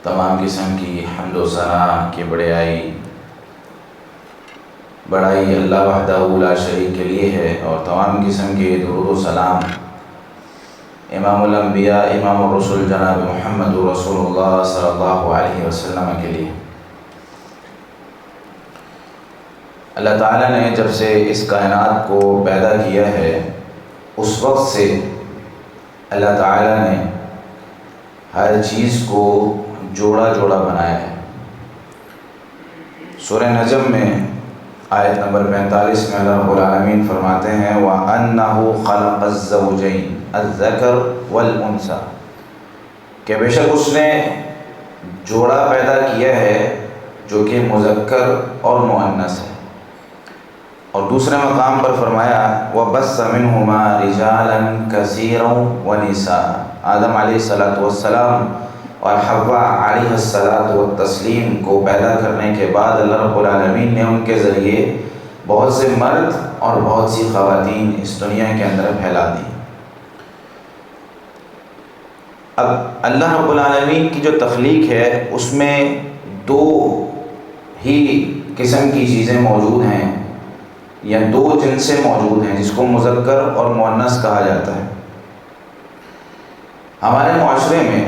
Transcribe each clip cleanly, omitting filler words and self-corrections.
تمام قسم کی حمد و ثنا کی بڑائی اللہ وحدہ لا شریک کے لیے ہے، اور تمام قسم کے درود و سلام امام الانبیاء امام الرسول جناب محمد رسول اللہ صلی اللہ علیہ وسلم کے لیے۔ اللہ تعالیٰ نے جب سے اس کائنات کو پیدا کیا ہے اس وقت سے اللہ تعالیٰ نے ہر چیز کو جوڑا جوڑا بنایا ہے۔ سورہ نجم میں آیت نمبر 45 میں اللہ رب العالمین فرماتے ہیں وَأَنَّهُ خَلَقَ الزَّوْجَيْنِ الذَّكَرَ وَالْأُنثَى، کہ بے شک اس نے جوڑا پیدا کیا ہے جو کہ مذکر اور مؤنث ہے۔ اور دوسرے مقام پر فرمایا وَبَثَّ مِنْهُمَا رِجَالًا كَثِيرًا وَنِسَاءً، آدم علیہ السلام اور حوا علیہ السلام کو پیدا کرنے کے بعد اللہ رب العالمین نے ان کے ذریعے بہت سے مرد اور بہت سی خواتین اس دنیا کے اندر پھیلا دی۔ اب اللہ رب العالمین کی جو تخلیق ہے اس میں دو ہی قسم کی چیزیں موجود ہیں، یا دو جنسیں موجود ہیں جس کو مذکر اور مؤنث کہا جاتا ہے۔ ہمارے معاشرے میں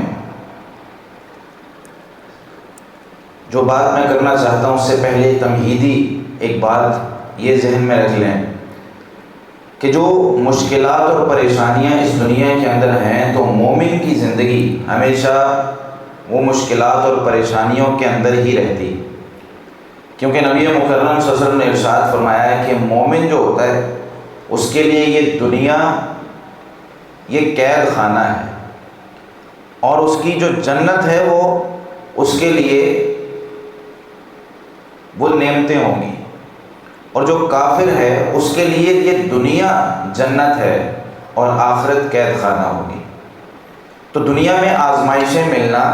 جو بات میں کرنا چاہتا ہوں اس سے پہلے تمہیدی ایک بات یہ ذہن میں رکھ لیں کہ جو مشکلات اور پریشانیاں اس دنیا کے اندر ہیں تو مومن کی زندگی ہمیشہ وہ مشکلات اور پریشانیوں کے اندر ہی رہتی، کیونکہ نبی مکرم صلی اللہ علیہ وسلم نے ارشاد فرمایا ہے کہ مومن جو ہوتا ہے اس کے لیے یہ دنیا یہ قید خانہ ہے، اور اس کی جو جنت ہے وہ اس کے لیے وہ نعمتیں ہوں گی، اور جو کافر ہے اس کے لیے یہ دنیا جنت ہے اور آخرت قید خانہ ہوگی۔ تو دنیا میں آزمائشیں ملنا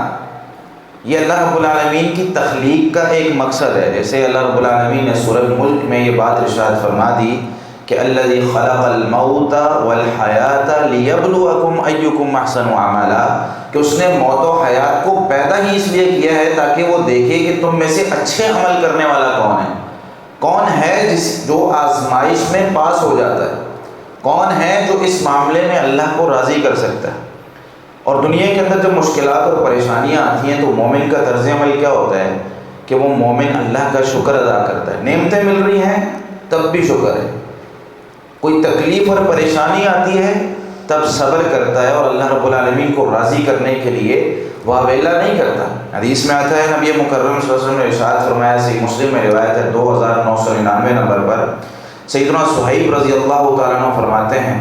یہ اللہ رب العالمین کی تخلیق کا ایک مقصد ہے۔ جیسے اللہ رب العالمین نے سورۃ الملک میں یہ بات ارشاد فرما دی کہ الذی خلق الموت والحیات لیبلوکم ایکم احسن عملا، کہ اس نے موت و حیات کو پیدا ہی اس لیے کیا ہے تاکہ وہ دیکھے کہ تم میں سے اچھے عمل کرنے والا کون ہے جو آزمائش میں پاس ہو جاتا ہے، کون ہے جو اس معاملے میں اللہ کو راضی کر سکتا ہے۔ اور دنیا کے اندر جب مشکلات اور پریشانیاں آتی ہیں تو مومن کا طرز عمل کیا ہوتا ہے کہ وہ مومن اللہ کا شکر ادا کرتا ہے۔ نعمتیں مل رہی ہیں تب بھی شکر ہے، کوئی تکلیف اور پریشانی آتی ہے تب صبر کرتا ہے، اور اللہ رب العالمین کو راضی کرنے کے لیے واویلا نہیں کرتا۔ حدیث میں آتا ہے نبی مکرم صلی اللہ علیہ وسلم نے ارشاد فرمایا، صحیح مسلم میں روایت ہے 2999 نمبر پر، سیدنا صہیب رضی اللہ تعالیٰ عنہ فرماتے ہیں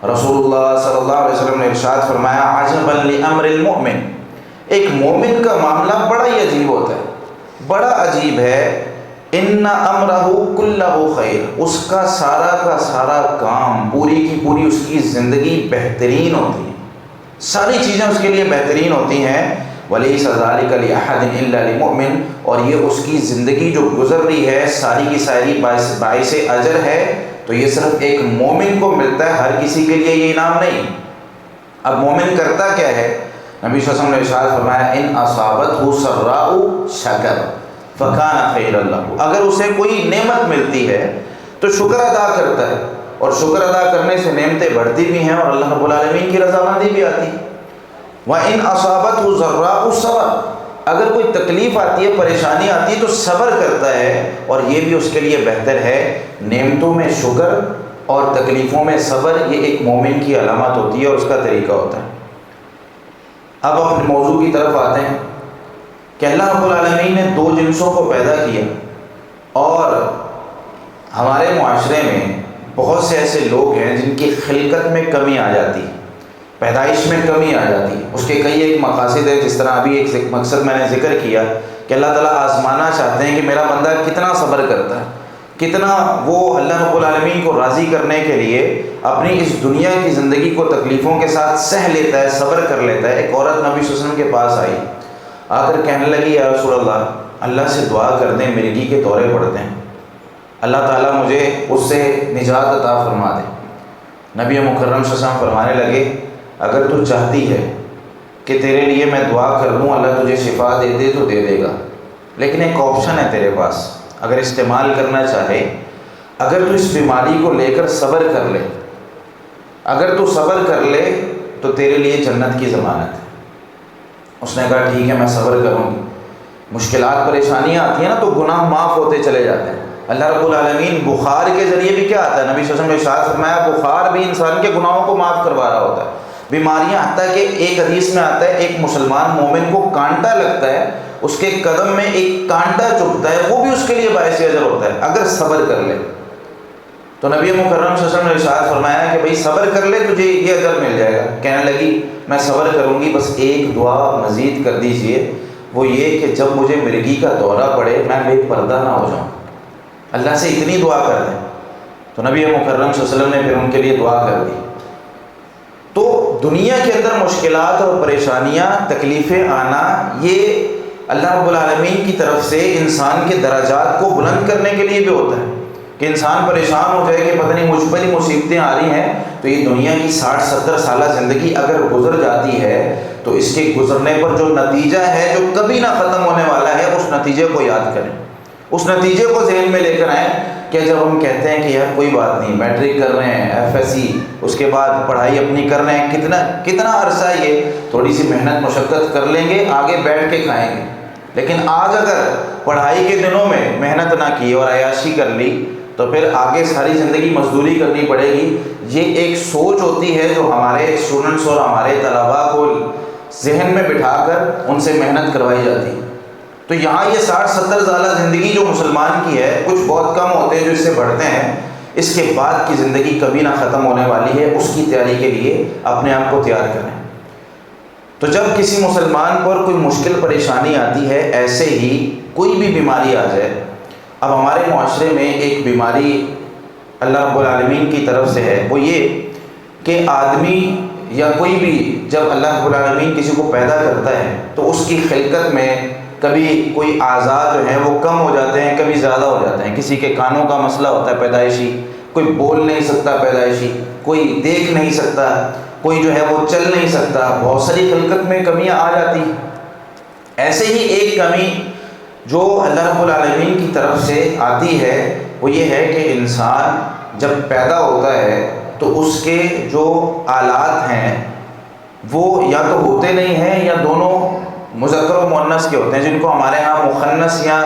رسول اللہ صلی اللہ علیہ وسلم نے ارشاد فرمایا عجبا لامر المؤمن، ایک مومن کا معاملہ بڑا ہی عجیب ہوتا ہے، بڑا عجیب ہے، ان امرہ کلہ خیر، اس کا سارا کام پوری کی پوری اس کی زندگی بہترین ہوتی ہے، ساری چیزیں اس کے لیے بہترین ہوتی ہیں، ولیس ذلک لأحد الا للمؤمن، اور یہ اس کی زندگی جو گزر رہی ہے ساری کی ساری باعث اجر ہے، تو یہ صرف ایک مومن کو ملتا ہے، ہر کسی کے لیے یہ انعام نہیں۔ اب مومن کرتا کیا ہے؟ نبی صلی اللہ علیہ وسلم نے ارشاد فرمایا ان اصابتہ سراء شکر فکان خیرا لہ، اگر اسے کوئی نعمت ملتی ہے تو شکر ادا کرتا ہے، اور شکر ادا کرنے سے نعمتیں بڑھتی بھی ہیں اور اللہ رب العالمین کی رضامندی بھی آتی ہے۔ وَإِنْ أَصَابَتْهُ ضَرَّاءُ صَبَرَ، اگر کوئی تکلیف آتی ہے پریشانی آتی ہے تو صبر کرتا ہے، اور یہ بھی اس کے لیے بہتر ہے۔ نعمتوں میں شکر اور تکلیفوں میں صبر یہ ایک مومن کی علامت ہوتی ہے اور اس کا طریقہ ہوتا ہے۔ اب اپنے موضوع کی طرف آتے ہیں کہ اللہ رب العالمین نے دو جنسوں کو پیدا کیا، اور ہمارے معاشرے میں بہت سے ایسے لوگ ہیں جن کی خلقت میں کمی آ جاتی ہے، پیدائش میں کمی آ جاتی ہے۔ اس کے کئی ایک مقاصد ہیں، جس طرح ابھی ایک مقصد میں نے ذکر کیا کہ اللہ تعالیٰ آزمانا چاہتے ہیں کہ میرا بندہ کتنا صبر کرتا ہے، کتنا وہ اللہ رب العالمین کو راضی کرنے کے لیے اپنی اس دنیا کی زندگی کو تکلیفوں کے ساتھ سہ لیتا ہے، صبر کر لیتا ہے۔ ایک عورت نبی صلی اللہ علیہ وسلم کے پاس آئی، آ کر کہنے لگی یا رسول اللہ سے دعا کر دیں، مرگی کے دورے پڑتے ہیں، اللہ تعالیٰ مجھے اس سے نجات عطا فرما دے۔ نبی مکرم صلی اللہ علیہ وسلم فرمانے لگے اگر تو چاہتی ہے کہ تیرے لیے میں دعا کر لوں اللہ تجھے شفا دے دے تو دے دے گا، لیکن ایک آپشن ہے تیرے پاس اگر استعمال کرنا چاہے۔ اگر تو اس بیماری کو لے کر صبر کر لے، اگر تو صبر کر لے تو تیرے لیے جنت کی ضمانت ہے۔ اس نے کہا ٹھیک ہے میں صبر کروں گی۔ مشکلات پریشانیاں آتی ہیں نا تو گناہ معاف ہوتے چلے جاتے ہیں۔ اللہ رب العالمین بخار کے ذریعے بھی کیا آتا ہے، نبی صلی اللہ علیہ وسلم نے ارشاد فرمایا بخار بھی انسان کے گناہوں کو معاف کروا رہا ہوتا ہے۔ بیماریاں، حتیٰ کہ ایک حدیث میں آتا ہے ایک مسلمان مومن کو کانٹا لگتا ہے، اس کے قدم میں ایک کانٹا چبھتا ہے، وہ بھی اس کے لیے باعث اجر ہوتا ہے اگر صبر کر لے۔ تو نبی مکرم صلی اللہ علیہ وسلم نے ارشاد فرمایا کہ بھئی صبر کر لے تجھے یہ اجر مل جائے گا۔ کہنے لگی میں صبر کروں گی، بس ایک دعا مزید کر دیجئے، وہ یہ کہ جب مجھے مرگی کا دورہ پڑے میں بے پردہ نہ ہو جاؤں، اللہ سے اتنی دعا کر دیں۔ تو نبی مکرم صلی اللہ علیہ وسلم نے پھر ان کے لیے دعا کر دی۔ تو دنیا کے اندر مشکلات اور پریشانیاں، تکلیفیں آنا، یہ اللہ رب العالمین کی طرف سے انسان کے درجات کو بلند کرنے کے لیے بھی ہوتا ہے کہ انسان پریشان ہو جائے کہ پتہ نہیں مجھ پر ہی مصیبتیں آ رہی ہیں، تو یہ دنیا کی 60-70 سالہ زندگی اگر گزر جاتی ہے تو اس کے گزرنے پر جو نتیجہ ہے جو کبھی نہ ختم ہونے والا ہے، اس نتیجے کو یاد کریں، اس نتیجے کو ذہن میں لے کر آئیں کہ جب ہم کہتے ہیں کہ یار کوئی بات نہیں، میٹرک کر رہے ہیں، FSC، اس کے بعد پڑھائی اپنی کر رہے ہیں، کتنا عرصہ یہ تھوڑی سی محنت مشقت کر لیں گے، آگے بیٹھ کے کھائیں گے۔ لیکن آج اگر پڑھائی کے دنوں میں محنت نہ کی اور عیاشی کر لی تو پھر آگے ساری زندگی مزدوری کرنی پڑے گی۔ یہ ایک سوچ ہوتی ہے جو ہمارے اسٹوڈنٹس اور ہمارے طلباء کو ذہن میں بٹھا کر ان سے محنت کروائی جاتی ہے۔ تو یہاں یہ 60-70 سالہ زندگی جو مسلمان کی ہے، کچھ بہت کم ہوتے ہیں جو اس سے بڑھتے ہیں، اس کے بعد کی زندگی کبھی نہ ختم ہونے والی ہے، اس کی تیاری کے لیے اپنے آپ کو تیار کریں۔ تو جب کسی مسلمان پر کوئی مشکل پریشانی آتی ہے، ایسے ہی کوئی بھی بیماری آ جائے، اب ہمارے معاشرے میں ایک بیماری اللہ رب العالمین کی طرف سے ہے، وہ یہ کہ آدمی یا کوئی بھی جب اللہ رب العالمین کسی کو پیدا کرتا ہے تو اس کی خلقت میں کبھی کوئی اعضاء جو ہیں وہ کم ہو جاتے ہیں، کبھی زیادہ ہو جاتے ہیں۔ کسی کے کانوں کا مسئلہ ہوتا ہے پیدائشی، کوئی بول نہیں سکتا پیدائشی، کوئی دیکھ نہیں سکتا، کوئی جو ہے وہ چل نہیں سکتا، بہت ساری خلقت میں کمیاں آ جاتی ہیں۔ ایسے ہی ایک کمی جو اللہ رب العالمین کی طرف سے آتی ہے وہ یہ ہے کہ انسان جب پیدا ہوتا ہے تو اس کے جو آلات ہیں وہ یا تو ہوتے نہیں ہیں یا دونوں مذکر و مؤنث کے ہوتے ہیں، جن کو ہمارے ہاں مخنث یا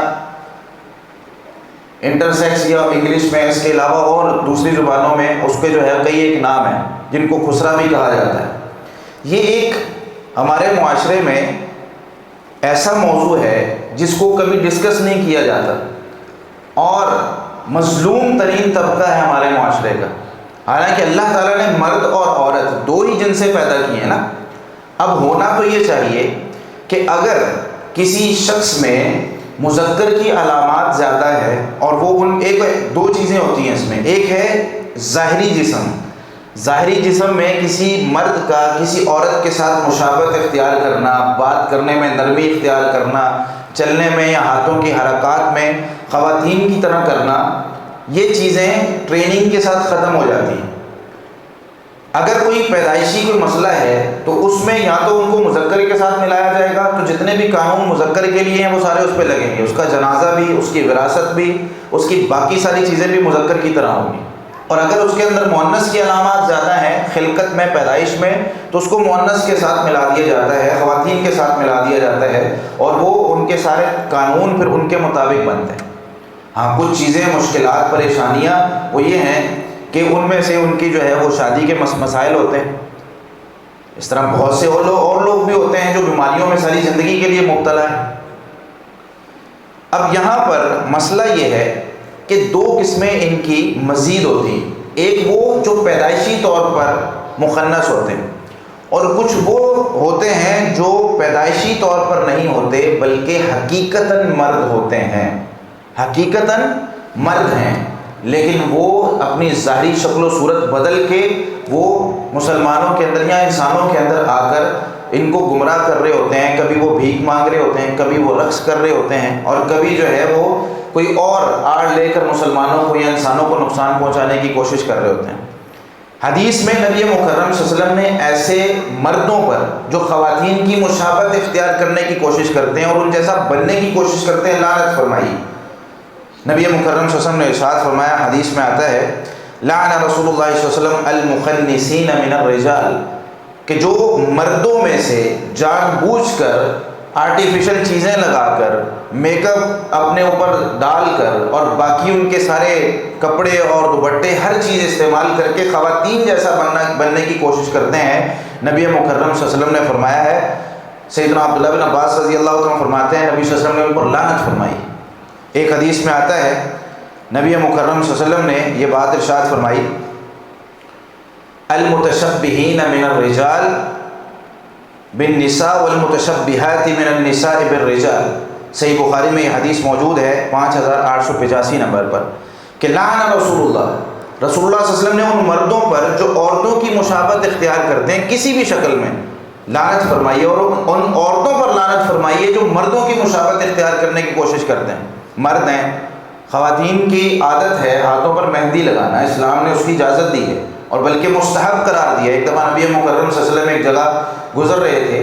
انٹرسیکس یا انگلش میں، اس کے علاوہ اور دوسری زبانوں میں اس کے جو ہے کئی ایک نام ہیں جن کو خسرہ بھی کہا جاتا ہے۔ یہ ایک ہمارے معاشرے میں ایسا موضوع ہے جس کو کبھی ڈسکس نہیں کیا جاتا اور مظلوم ترین طبقہ ہے ہمارے معاشرے کا، حالانکہ اللہ تعالیٰ نے مرد اور عورت دو ہی جن سے پیدا کیے ہیں نا۔ اب ہونا تو یہ چاہیے کہ اگر کسی شخص میں مذکر کی علامات زیادہ ہے، اور وہ ایک دو چیزیں ہوتی ہیں اس میں، ایک ہے ظاہری جسم، ظاہری جسم میں کسی مرد کا کسی عورت کے ساتھ مشابہت اختیار کرنا، بات کرنے میں نرمی اختیار کرنا، چلنے میں یا ہاتھوں کی حرکات میں خواتین کی طرح کرنا، یہ چیزیں ٹریننگ کے ساتھ ختم ہو جاتی ہیں۔ اگر کوئی پیدائشی کوئی مسئلہ ہے تو اس میں یا تو ان کو مذکر کے ساتھ ملایا جائے گا، تو جتنے بھی قانون مذکر کے لیے ہیں وہ سارے اس پہ لگیں گے، اس کا جنازہ بھی، اس کی وراثت بھی، اس کی باقی ساری چیزیں بھی مذکر کی طرح ہوں گی۔ اور اگر اس کے اندر مؤنث کی علامات زیادہ ہیں خلقت میں، پیدائش میں، تو اس کو مؤنث کے ساتھ ملا دیا جاتا ہے، خواتین کے ساتھ ملا دیا جاتا ہے، اور وہ ان کے سارے قانون پھر ان کے مطابق بنتے ہیں۔ ہاں کچھ چیزیں، مشکلات، پریشانیاں وہ یہ ہیں کہ ان میں سے ان کی جو ہے وہ شادی کے مسائل ہوتے ہیں، اس طرح بہت سے اور لوگ بھی ہوتے ہیں جو بیماریوں میں ساری زندگی کے لیے مبتلا ہیں۔ اب یہاں پر مسئلہ یہ ہے کہ دو قسمیں ان کی مزید ہوتی ہیں، ایک وہ جو پیدائشی طور پر مخنث ہوتے ہیں، اور کچھ وہ ہوتے ہیں جو پیدائشی طور پر نہیں ہوتے بلکہ حقیقتاً مرد ہوتے ہیں، حقیقتاً مرد ہیں، لیکن وہ اپنی ظاہری شکل و صورت بدل کے وہ مسلمانوں کے اندر یا انسانوں کے اندر آ کر ان کو گمراہ کر رہے ہوتے ہیں۔ کبھی وہ بھیک مانگ رہے ہوتے ہیں، کبھی وہ رقص کر رہے ہوتے ہیں، اور کبھی جو ہے وہ کوئی اور آڑ لے کر مسلمانوں کو یا انسانوں کو نقصان پہنچانے کی کوشش کر رہے ہوتے ہیں۔ حدیث میں نبی مکرم صلی اللہ علیہ وسلم نے ایسے مردوں پر جو خواتین کی مشابہت اختیار کرنے کی کوشش کرتے ہیں اور ان جیسا بننے کی کوشش کرتے ہیں لعنت فرمائی۔ نبی مکرم صلی اللہ علیہ وسلم نے ارشاد فرمایا، حدیث میں آتا ہے لعن رسول اللہ صلی اللہ علیہ وسلم المخنثین من الرجال، کہ جو مردوں میں سے جان بوجھ کر آرٹیفیشل چیزیں لگا کر میک اپ اپنے اوپر ڈال کر اور باقی ان کے سارے کپڑے اور دوپٹے ہر چیز استعمال کر کے خواتین جیسا بننے کی کوشش کرتے ہیں، نبی مکرم صلی اللہ علیہ وسلم نے فرمایا ہے، سیدنا عبداللہ بن عباس رضی اللہ عنہ فرماتے ہیں نبی صلی اللہ علیہ وسلم نے ان پر لعنت فرمائی۔ ایک حدیث میں آتا ہے نبی مکرم صلی اللہ علیہ وسلم نے یہ بات ارشاد فرمائی، المتشبہین من الرجال بالنساء والمتشبہات من النساء بالرجال، صحیح بخاری میں یہ حدیث موجود ہے 5885 نمبر پر، کہ لعن رسول اللہ صلی اللہ علیہ وسلم نے ان مردوں پر جو عورتوں کی مشابہت اختیار کرتے ہیں کسی بھی شکل میں، لعنت فرمائیے، اور ان عورتوں پر لعنت فرمائیے جو مردوں کی مشابہت اختیار کرنے کی کوشش کرتے ہیں۔ مرد ہیں، خواتین کی عادت ہے ہاتھوں پر مہندی لگانا، اسلام نے اس کی اجازت دی ہے اور بلکہ مستحب قرار دیا۔ ایک دفعہ نبی مکرم صلی اللہ علیہ وسلم ایک جگہ گزر رہے تھے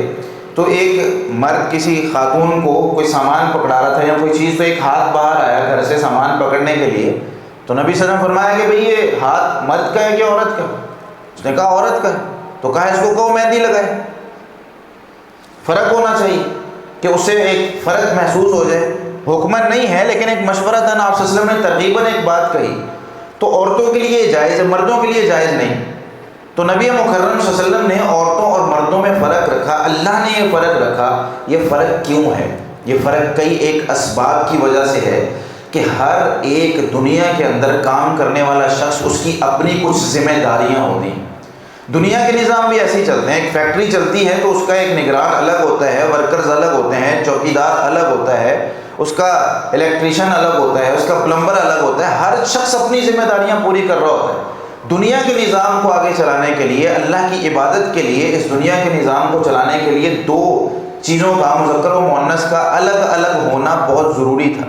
تو ایک مرد کسی خاتون کو کوئی سامان پکڑا رہا تھا یا کوئی چیز، تو ایک ہاتھ باہر آیا گھر سے سامان پکڑنے کے لیے، تو نبی صلی اللہ علیہ وسلم فرمایا کہ بھئی یہ ہاتھ مرد کا ہے کہ عورت کا؟ اس نے کہا عورت کا ہے، تو کہا اس کو کہو مہندی لگائے۔ فرق ہونا چاہیے کہ اس سے ایک فرق محسوس ہو جائے، حکمت نہیں ہے لیکن ایک مشورہ تھا، آپ صلی اللہ علیہ وسلم نے ترغیباً ایک بات کہی، تو عورتوں کے لیے جائز ہے، مردوں کے لیے جائز نہیں۔ تو نبی مکرم صلی اللہ علیہ وسلم نے عورتوں اور مردوں میں فرق رکھا، اللہ نے یہ فرق رکھا۔ یہ فرق کیوں ہے؟ یہ فرق کئی ایک اسباب کی وجہ سے ہے کہ ہر ایک دنیا کے اندر کام کرنے والا شخص اس کی اپنی کچھ ذمہ داریاں ہوتی ہیں۔ دنیا کے نظام بھی ایسے ہی چلتے ہیں، ایک فیکٹری چلتی ہے تو اس کا ایک نگران الگ ہوتا ہے، ورکرز الگ ہوتے ہیں، چوکیدار الگ ہوتا ہے، اس کا الیکٹریشین الگ ہوتا ہے، اس کا پلمبر الگ ہوتا ہے، ہر شخص اپنی ذمہ داریاں پوری کر رہا ہوتا ہے۔ دنیا کے نظام کو آگے چلانے کے لیے، اللہ کی عبادت کے لیے، اس دنیا کے نظام کو چلانے کے لیے دو چیزوں کا، مذکر و مؤنث کا الگ الگ ہونا بہت ضروری تھا،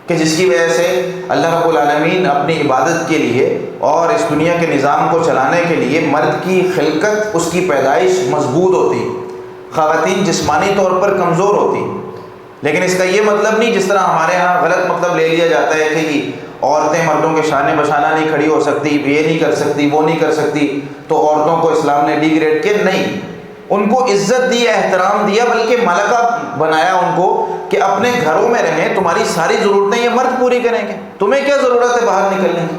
کہ جس کی وجہ سے اللہ رب العالمین اپنی عبادت کے لیے اور اس دنیا کے نظام کو چلانے کے لیے مرد کی خلقت، اس کی پیدائش مضبوط ہوتی، خواتین جسمانی طور پر کمزور ہوتی۔ لیکن اس کا یہ مطلب نہیں جس طرح ہمارے ہاں غلط مطلب لے لیا جاتا ہے کہ عورتیں مردوں کے شانے بشانہ نہیں کھڑی ہو سکتی، یہ نہیں کر سکتی، وہ نہیں کر سکتی، تو عورتوں کو اسلام نے ڈی گریڈ کیا۔ نہیں، ان کو عزت دی، احترام دیا، بلکہ ملکہ بنایا ان کو کہ اپنے گھروں میں رہیں، تمہاری ساری ضرورتیں یہ مرد پوری کریں گے، تمہیں کیا ضرورت ہے باہر نکلنے کی۔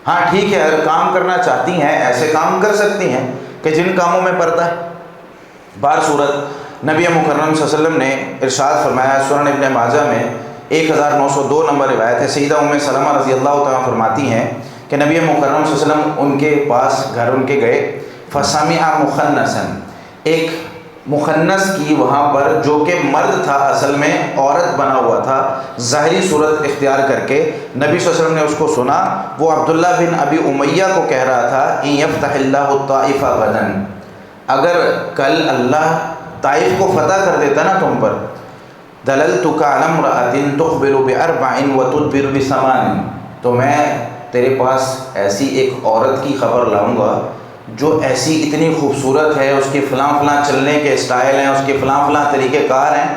ہاں ٹھیک ہے، اگر کام کرنا چاہتی ہیں ایسے کام کر سکتی ہیں کہ جن کاموں میں پردہ ہے۔ بہر صورت نبی مکرم صلی اللہ علیہ وسلم نے ارشاد فرمایا، سنن ابن ماجہ میں 1902 نمبر روایت ہے، سیدہ ام سلمہ رضی اللہ تعالیٰ فرماتی ہیں کہ نبی مکرم صلی اللہ علیہ وسلم ان کے پاس گھر ان کے گئے، فسمع مخنثا، ایک مخنث کی وہاں پر جو کہ مرد تھا، اصل میں عورت بنا ہوا تھا، ظاہری صورت اختیار کر کے نبی صلی اللہ علیہ وسلم نے اس کو سنا۔ وہ عبداللہ بن ابی امیہ کو کہہ رہا تھا، ان یفتح اللہ الطائف غدا، اگر کل اللہ طائف کو فتح کر دیتا نا تم پر، دللتک علی امرأۃ تخبر باربع وتدبر بثمان، تو میں تیرے پاس ایسی ایک عورت کی خبر لاؤں گا جو ایسی اتنی خوبصورت ہے، اس کے فلاں فلاں چلنے کے اسٹائل ہیں، اس کے فلاں فلاں طریقہ کار ہیں،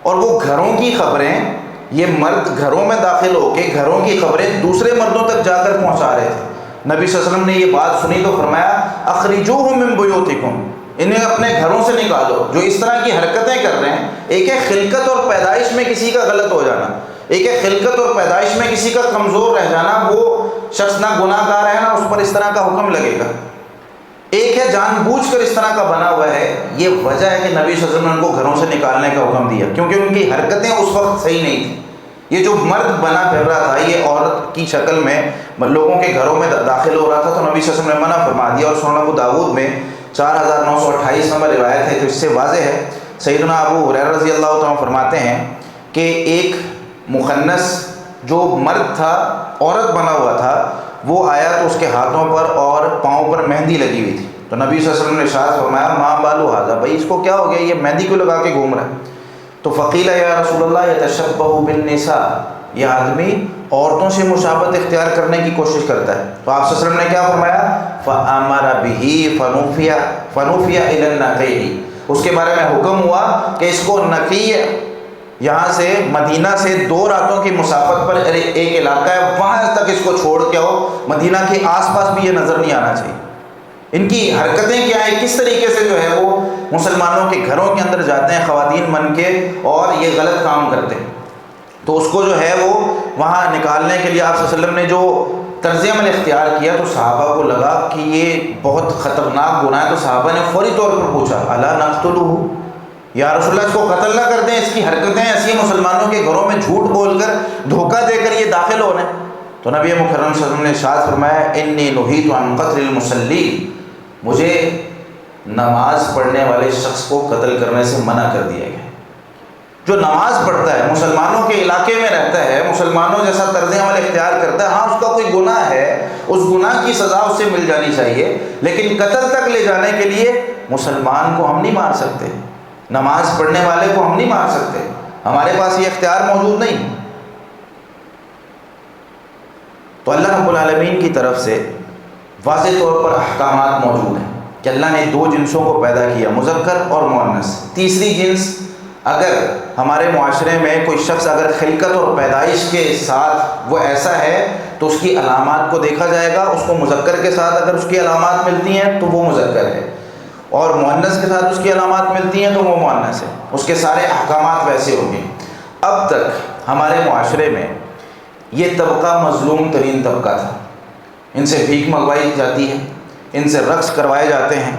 اور وہ گھروں کی خبریں، یہ مرد گھروں میں داخل ہو کے گھروں کی خبریں دوسرے مردوں تک جا کر پہنچا رہے تھے۔ نبی صلی اللہ علیہ وسلم نے یہ بات سنی تو فرمایا، اخرجوہم من بیوتکم، انہیں اپنے گھروں سے نکالو، جو اس طرح کی حرکتیں کر رہے ہیں۔ ایک ہے خلقت اور پیدائش میں کسی کا غلط ہو جانا، ایک ہے خلقت اور پیدائش میں کسی کا کمزور رہ جانا، وہ شخص نہ گناہ گار ہے نہ اس پر اس طرح کا حکم لگے گا۔ ایک ہے جان بوجھ کر اس طرح کا بنا ہوا ہے، یہ وجہ ہے کہ نبی صلی اللہ علیہ وسلم نے ان کو گھروں سے نکالنے کا حکم دیا، کیونکہ ان کی حرکتیں اس وقت صحیح نہیں تھیں۔ یہ جو مرد بنا پھر رہا تھا، یہ عورت کی شکل میں لوگوں کے گھروں میں داخل ہو رہا تھا، تو نبی صلی اللہ علیہ وسلم نے منع فرما دیا۔ اور سنن ابو داؤد میں 4928 نمبر روایت ہے، تو اس سے واضح ہے، سیدنا ابو ہریرہ رضی اللہ عنہ فرماتے ہیں کہ ایک مخنث جو مرد تھا، عورت بنا ہوا تھا، وہ آیا تو اس کے ہاتھوں پر اور پاؤں پر مہندی لگی ہوئی تھی، تو نبی صلی اللہ علیہ وسلم نے ارشاد فرمایا، ما بالو ھذا، بھائی اس کو کیا ہو گیا، یہ مہندی کیوں لگا کے گھوم رہا ہے؟ تو فقیل یا رسول اللہ یتشبہ بالنساء، یہ آدمی عورتوں سے مشابہت اختیار کرنے کی کوشش کرتا ہے. تو آپ صلی اللہ علیہ وسلم نے کیا فرمایا؟ فَأَمَرَ بِهِ فَنُفِيَ إِلَى النَّقِيِّ، اس کے بارے میں حکم ہوا کہ اس کو نقی، یہاں سے مدینہ سے 2 راتوں کی مسافت پر ایک علاقہ ہے، وہاں تک اس کو چھوڑ کے آؤ، مدینہ کے آس پاس بھی یہ نظر نہیں آنا چاہیے. ان کی حرکتیں کیا ہیں، کس طریقے سے جو ہے وہ مسلمانوں کے گھروں کے اندر جاتے ہیں خواتین بن کے اور یہ غلط کام کرتے ہیں. تو اس کو جو ہے وہ وہاں نکالنے کے لیے آپ صلی اللہ علیہ وسلم نے جو طرز عمل اختیار کیا تو صحابہ کو لگا کہ یہ بہت خطرناک گناہ ہے. تو صحابہ نے فوری طور پر پوچھا الا نقتلہ، یا رسول اللہ اس کو قتل نہ کر دیں، اس کی حرکتیں ایسی ہیں، مسلمانوں کے گھروں میں جھوٹ بول کر دھوکہ دے کر یہ داخل ہو رہے ہیں. تو نبی مکرم صلی اللہ علیہ وسلم نے ارشاد فرمایا انی نہیت عن قتل المصلی، مجھے نماز پڑھنے والے شخص کو قتل کرنے سے منع کر دیا گیا. جو نماز پڑھتا ہے، مسلمانوں کے علاقے میں رہتا ہے، مسلمانوں جیسا طرز عمل اختیار کرتا ہے، ہاں اس کا کوئی گناہ ہے، اس گناہ کی سزا اسے مل جانی چاہیے، لیکن قتل تک لے جانے کے لیے مسلمان کو ہم نہیں مار سکتے، نماز پڑھنے والے کو ہم نہیں مار سکتے، ہمارے پاس یہ اختیار موجود نہیں. تو اللہ رب العالمین کی طرف سے واضح طور پر احکامات موجود ہیں کہ اللہ نے 2 جنسوں کو پیدا کیا، مذکر اور مؤنث. تیسری جنس اگر ہمارے معاشرے میں کوئی شخص اگر خلقت اور پیدائش کے ساتھ وہ ایسا ہے تو اس کی علامات کو دیکھا جائے گا، اس کو مذکر کے ساتھ اگر اس کی علامات ملتی ہیں تو وہ مذکر ہے، اور مؤنث کے ساتھ اس کی علامات ملتی ہیں تو وہ مؤنث ہے، اس کے سارے احکامات ویسے ہوں گے. اب تک ہمارے معاشرے میں یہ طبقہ مظلوم ترین طبقہ تھا، ان سے بھیک منگوائی جاتی ہے، ان سے رقص کروائے جاتے ہیں،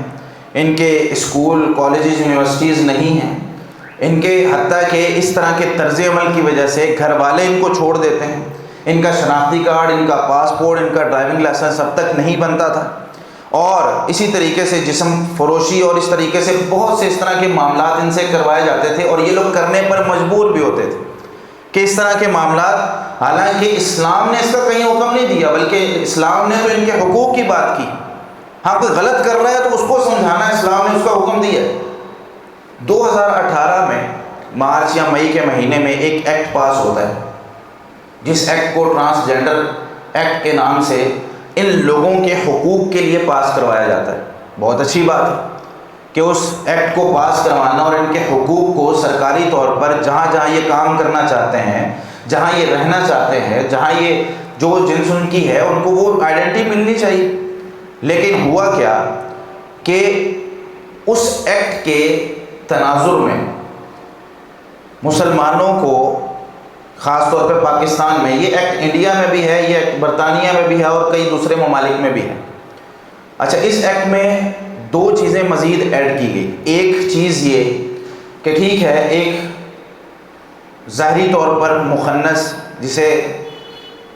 ان کے اسکول کالجز یونیورسٹیز نہیں ہیں، ان کے حتیٰ کہ اس طرح کے طرز عمل کی وجہ سے گھر والے ان کو چھوڑ دیتے ہیں، ان کا شناختی کارڈ، ان کا پاسپورٹ، ان کا ڈرائیونگ لائسنس اب تک نہیں بنتا تھا. اور اسی طریقے سے جسم فروشی اور اس طریقے سے بہت سے اس طرح کے معاملات ان سے کروائے جاتے تھے، اور یہ لوگ کرنے پر مجبور بھی ہوتے تھے کہ اس طرح کے معاملات، حالانکہ اسلام نے اس کا کہیں حکم نہیں دیا، بلکہ اسلام نے تو ان کے حقوق کی بات کی. ہاں کوئی غلط کر رہا ہے تو اس کو سمجھانا، اسلام نے اس کا حکم دیا. 2018 میں مارچ یا مئی کے مہینے میں ایک ایکٹ پاس ہوتا ہے، جس ایکٹ کو ٹرانسجینڈر ایکٹ کے نام سے ان لوگوں کے حقوق کے لیے پاس کروایا جاتا ہے. بہت اچھی بات ہے کہ اس ایکٹ کو پاس کروانا اور ان کے حقوق کو سرکاری طور پر جہاں جہاں یہ کام کرنا چاہتے ہیں، جہاں یہ رہنا چاہتے ہیں، جہاں یہ جو جنس ان کی ہے ان کو وہ آئیڈینٹی ملنی چاہیے. لیکن ہوا کیا کہ اس ایکٹ کے تناظر میں مسلمانوں کو، خاص طور پہ پاکستان میں، یہ ایکٹ انڈیا میں بھی ہے، یہ ایکٹ برطانیہ میں بھی ہے اور کئی دوسرے ممالک میں بھی ہے. اچھا، اس ایکٹ میں 2 چیزیں مزید ایڈ کی گئی. ایک چیز یہ کہ ٹھیک ہے، ایک ظاہری طور پر مخنث جسے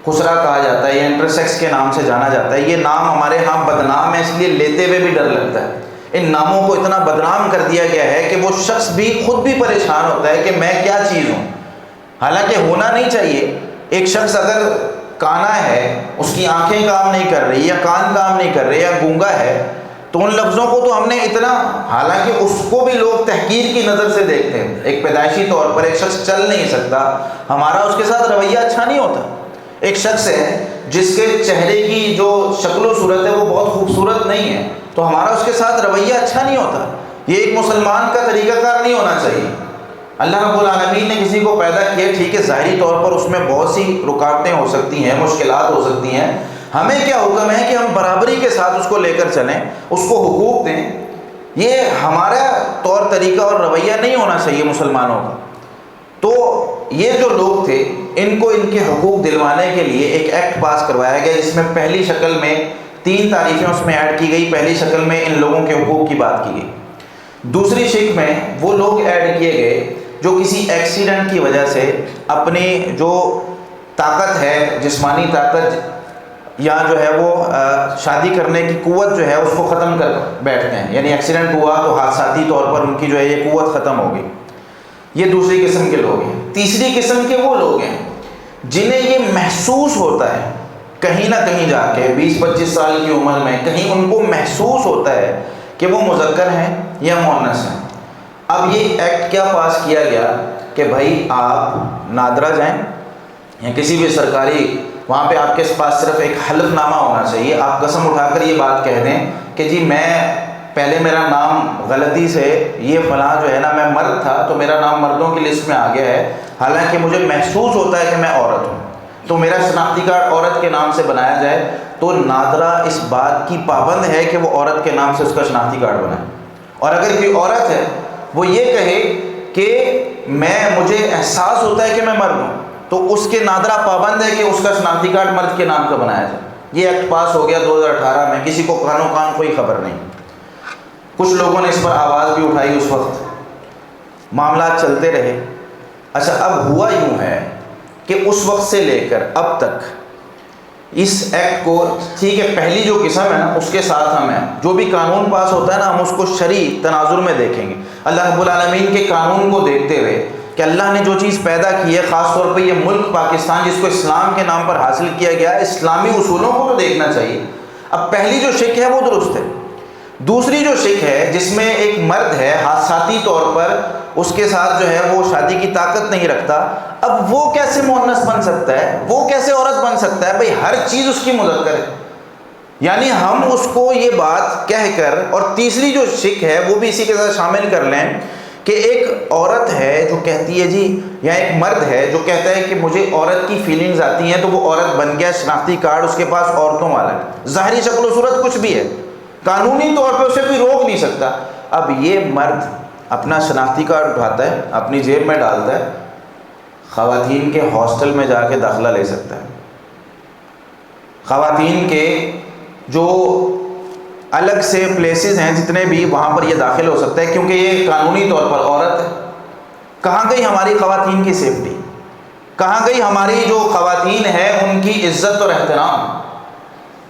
خسرا کہا جاتا ہے یا انٹرسیکس کے نام سے جانا جاتا ہے، یہ نام ہمارے ہاں بدنام ہے، اس لیے لیتے ہوئے بھی ڈر لگتا ہے. ان ناموں کو اتنا بدنام کر دیا گیا ہے کہ وہ شخص بھی خود بھی پریشان ہوتا ہے کہ میں کیا چیز ہوں، حالانکہ ہونا نہیں چاہیے. ایک شخص اگر کانا ہے، اس کی آنکھیں کام نہیں کر رہی یا کان کام نہیں کر رہے یا گونگا ہے، تو ان لفظوں کو تو ہم نے اتنا، حالانکہ اس کو بھی لوگ تحقیر کی نظر سے دیکھتے ہیں. ایک پیدائشی طور پر ایک شخص چل نہیں سکتا، ہمارا اس کے ساتھ رویہ اچھا نہیں ہوتا. ایک شخص ہے جس کے چہرے کی جو شکل و صورت ہے وہ بہت خوبصورت نہیں ہے، تو ہمارا اس کے ساتھ رویہ اچھا نہیں ہوتا. یہ ایک مسلمان کا طریقہ کار نہیں ہونا چاہیے. اللہ رب العالمین نے کسی کو پیدا کیا، ٹھیک ہے، ظاہری طور پر اس میں بہت سی رکاوٹیں ہو سکتی ہیں، مشکلات ہو سکتی ہیں. ہمیں کیا حکم ہے کہ ہم برابری کے ساتھ اس کو لے کر چلیں، اس کو حقوق دیں. یہ ہمارا طور طریقہ اور رویہ نہیں ہونا چاہیے مسلمانوں کا. تو یہ جو لوگ تھے ان کو ان کے حقوق دلوانے کے لیے ایک ایکٹ پاس کروایا گیا، جس میں پہلی شکل میں 3 تعریفیں اس میں ایڈ کی گئی. پہلی شکل میں ان لوگوں کے حقوق کی بات کی گئی. دوسری شکل میں وہ لوگ ایڈ کیے گئے جو کسی ایکسیڈنٹ کی وجہ سے اپنی جو طاقت ہے، جسمانی طاقت یا جو ہے وہ شادی کرنے کی قوت جو ہے اس کو ختم کر بیٹھتے ہیں، یعنی ایکسیڈنٹ ہوا تو حادثاتی طور پر ان کی جو ہے یہ قوت ختم ہو گئی. یہ دوسری قسم کے لوگ ہیں. تیسری قسم کے وہ لوگ ہیں جنہیں یہ محسوس ہوتا ہے کہیں نہ کہیں جا کے 20-25 سال کی عمر میں کہیں ان کو محسوس ہوتا ہے کہ وہ مذکر ہیں یا مؤنث ہیں. اب یہ ایکٹ کیا پاس کیا گیا کہ بھائی آپ نادرا جائیں، یا کسی بھی سرکاری وہاں پہ آپ کے پاس صرف ایک حلف نامہ ہونا چاہیے. آپ قسم اٹھا کر یہ بات کہہ دیں کہ جی میں پہلے میرا نام غلطی سے یہ فلاں جو ہے نا میں مرد تھا تو میرا نام مردوں کی لسٹ میں آ گیا ہے، حالانکہ مجھے محسوس ہوتا ہے کہ میں عورت ہوں، تو میرا شناختی کارڈ عورت کے نام سے بنایا جائے. تو نادرہ اس بات کی پابند ہے کہ وہ عورت کے نام سے اس کا شناختی کارڈ بنائے. اور اگر کوئی عورت ہے وہ یہ کہے کہ مجھے احساس ہوتا ہے کہ میں مرد ہوں، تو اس کے نادرہ پابند ہے کہ اس کا شناختی کارڈ مرد کے نام کا بنایا جائے. یہ ایکٹ پاس ہو گیا 2018 میں، کسی کو کانوں کان کوئی خبر نہیں. کچھ لوگوں نے اس پر آواز بھی اٹھائی، اس وقت معاملات چلتے رہے. اچھا اب ہوا یوں ہے کہ اس وقت سے لے کر اب تک اس ایکٹ کو، ٹھیک ہے پہلی جو قسم ہے نا اس کے ساتھ ہم ہیں، جو بھی قانون پاس ہوتا ہے نا ہم اس کو شرعی تناظر میں دیکھیں گے، اللہ رب العالمین کے قانون کو دیکھتے ہوئے کہ اللہ نے جو چیز پیدا کی ہے، خاص طور پہ یہ ملک پاکستان جس کو اسلام کے نام پر حاصل کیا گیا ہے، اسلامی اصولوں کو تو دیکھنا چاہیے. اب پہلی جو شک ہے وہ درست ہے. دوسری جو شک ہے جس میں ایک مرد ہے حادثاتی طور پر اس کے ساتھ جو ہے وہ شادی کی طاقت نہیں رکھتا، اب وہ کیسے مؤنث بن سکتا ہے، وہ کیسے عورت بن سکتا ہے؟ بھئی ہر چیز اس کی مذکر ہے. یعنی ہم اس کو یہ بات کہہ کر، اور تیسری جو شک ہے وہ بھی اسی کے ساتھ شامل کر لیں کہ ایک عورت ہے جو کہتی ہے جی، یا ایک مرد ہے جو کہتا ہے کہ مجھے عورت کی فیلنگز آتی ہیں، تو وہ عورت بن گیا، شناختی کارڈ اس کے پاس عورتوں والا ہے، ظاہری شکل و صورت کچھ بھی ہے، قانونی طور پہ اسے کوئی روک نہیں سکتا. اب یہ مرد اپنا شناختی کارڈ اٹھاتا ہے، اپنی جیب میں ڈالتا ہے، خواتین کے ہاسٹل میں جا کے داخلہ لے سکتا ہے، خواتین کے جو الگ سے پلیسز ہیں جتنے بھی، وہاں پر یہ داخل ہو سکتا ہے کیونکہ یہ قانونی طور پر عورت ہے. کہاں گئی ہماری خواتین کی سیفٹی؟ کہاں گئی ہماری جو خواتین ہیں ان کی عزت اور احترام؟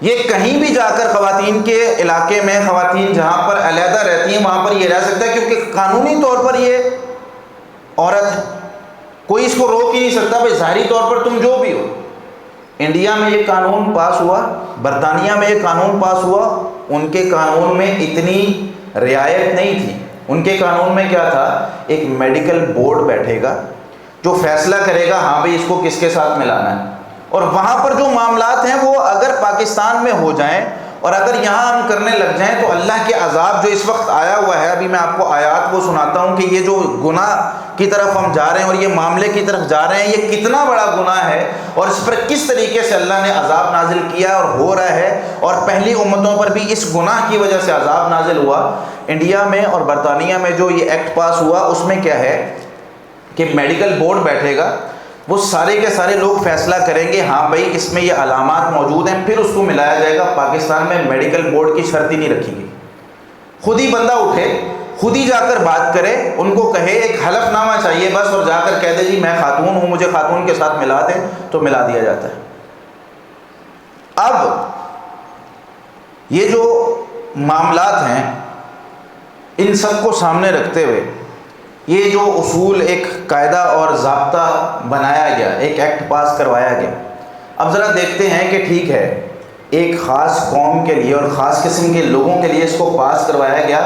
یہ کہیں بھی جا کر خواتین کے علاقے میں، خواتین جہاں پر علیحدہ رہتی ہیں وہاں پر یہ رہ سکتا ہے کیونکہ قانونی طور پر یہ عورت ہے، کوئی اس کو روک ہی نہیں سکتا. بھائی ظاہری طور پر تم جو بھی ہو. انڈیا میں یہ قانون پاس ہوا، برطانیہ میں یہ قانون پاس ہوا، ان کے قانون میں اتنی رعایت نہیں تھی. ان کے قانون میں کیا تھا، ایک میڈیکل بورڈ بیٹھے گا جو فیصلہ کرے گا ہاں بھئی اس کو کس کے ساتھ ملانا ہے، اور وہاں پر جو معاملات ہیں وہ اگر پاکستان میں ہو جائیں اور اگر یہاں ہم کرنے لگ جائیں تو اللہ کے عذاب جو اس وقت آیا ہوا ہے، ابھی میں آپ کو آیات وہ سناتا ہوں کہ یہ جو گناہ کی طرف ہم جا رہے ہیں اور یہ معاملے کی طرف جا رہے ہیں، یہ کتنا بڑا گناہ ہے اور اس پر کس طریقے سے اللہ نے عذاب نازل کیا اور ہو رہا ہے، اور پہلی امتوں پر بھی اس گناہ کی وجہ سے عذاب نازل ہوا. انڈیا میں اور برطانیہ میں جو یہ ایکٹ پاس ہوا اس میں کیا ہے کہ میڈیکل بورڈ بیٹھے گا، وہ سارے کے سارے لوگ فیصلہ کریں گے ہاں بھائی اس میں یہ علامات موجود ہیں، پھر اس کو ملایا جائے گا. پاکستان میں میڈیکل بورڈ کی شرط ہی نہیں رکھی گئی، خود ہی بندہ اٹھے، خود ہی جا کر بات کرے، ان کو کہے ایک حلف نامہ چاہیے بس، اور جا کر کہہ دے جی میں خاتون ہوں مجھے خاتون کے ساتھ ملا دیں، تو ملا دیا جاتا ہے. اب یہ جو معاملات ہیں ان سب کو سامنے رکھتے ہوئے یہ جو اصول، ایک قاعدہ اور ضابطہ بنایا گیا، ایک ایکٹ پاس کروایا گیا. اب ذرا دیکھتے ہیں کہ ٹھیک ہے ایک خاص قوم کے لیے اور خاص قسم کے لوگوں کے لیے اس کو پاس کروایا گیا.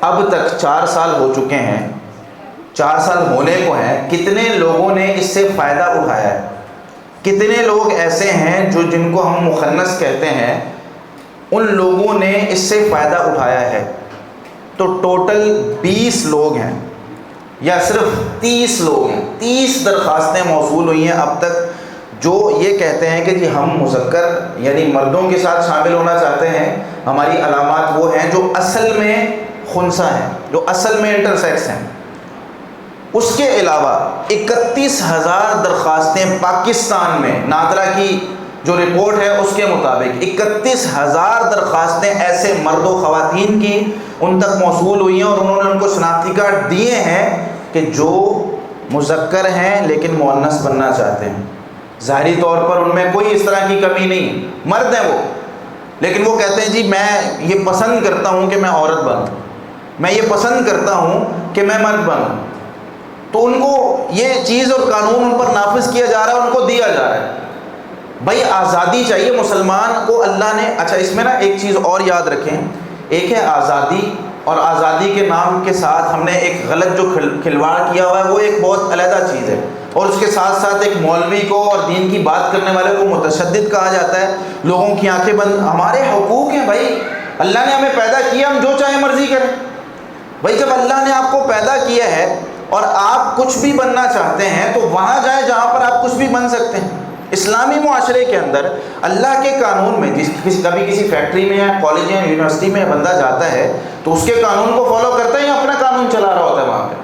اب تک 4 سال ہو چکے ہیں، 4 سال ہونے کو ہیں، کتنے لوگوں نے اس سے فائدہ اٹھایا ہے؟ کتنے لوگ ایسے ہیں جو جن کو ہم مخنث کہتے ہیں، ان لوگوں نے اس سے فائدہ اٹھایا ہے؟ تو ٹوٹل 20 لوگ ہیں یا صرف 30 لوگ ہیں. 30 درخواستیں موصول ہوئی ہیں اب تک جو یہ کہتے ہیں کہ جی ہم مذکر یعنی مردوں کے ساتھ شامل ہونا چاہتے ہیں، ہماری علامات وہ ہیں جو اصل میں خنثی ہیں، جو اصل میں انٹرسیکس ہیں. اس کے علاوہ 31,000 درخواستیں پاکستان میں، نادرہ کی جو رپورٹ ہے اس کے مطابق 31,000 درخواستیں ایسے مرد و خواتین کی ان تک موصول ہوئی ہیں، اور انہوں نے ان کو شناختی کارڈ دیے ہیں کہ جو مذکر ہیں لیکن مؤنث بننا چاہتے ہیں. ظاہری طور پر ان میں کوئی اس طرح کی کمی نہیں، مرد ہیں وہ، لیکن وہ کہتے ہیں جی میں یہ پسند کرتا ہوں کہ میں عورت بنوں، میں یہ پسند کرتا ہوں کہ میں مرد بنوں. تو ان کو یہ چیز اور قانون ان پر نافذ کیا جا رہا ہے، ان کو دیا جا رہا ہے. بھائی آزادی چاہیے مسلمان کو اللہ نے. اچھا اس میں نا ایک چیز اور یاد رکھیں، ایک ہے آزادی اور آزادی کے نام کے ساتھ ہم نے ایک غلط جو کھلواڑ کیا ہوا ہے وہ ایک بہت علیحدہ چیز ہے، اور اس کے ساتھ ساتھ ایک مولوی کو اور دین کی بات کرنے والے کو متشدد کہا جاتا ہے، لوگوں کی آنکھیں بند۔ ہمارے حقوق ہیں بھائی، اللہ نے ہمیں پیدا کیا، ہم جو چاہے مرضی کریں بھائی۔ جب اللہ نے آپ کو پیدا کیا ہے اور آپ کچھ بھی بننا چاہتے ہیں تو وہاں جائیں جہاں پر آپ کچھ بھی بن سکتے ہیں۔ اسلامی معاشرے کے اندر اللہ کے قانون میں کبھی کسی فیکٹری میں یا کالج یا یونیورسٹی میں بندہ جاتا ہے تو اس کے قانون کو فالو کرتا ہے یا اپنا قانون چلا رہا ہوتا ہے وہاں پہ؟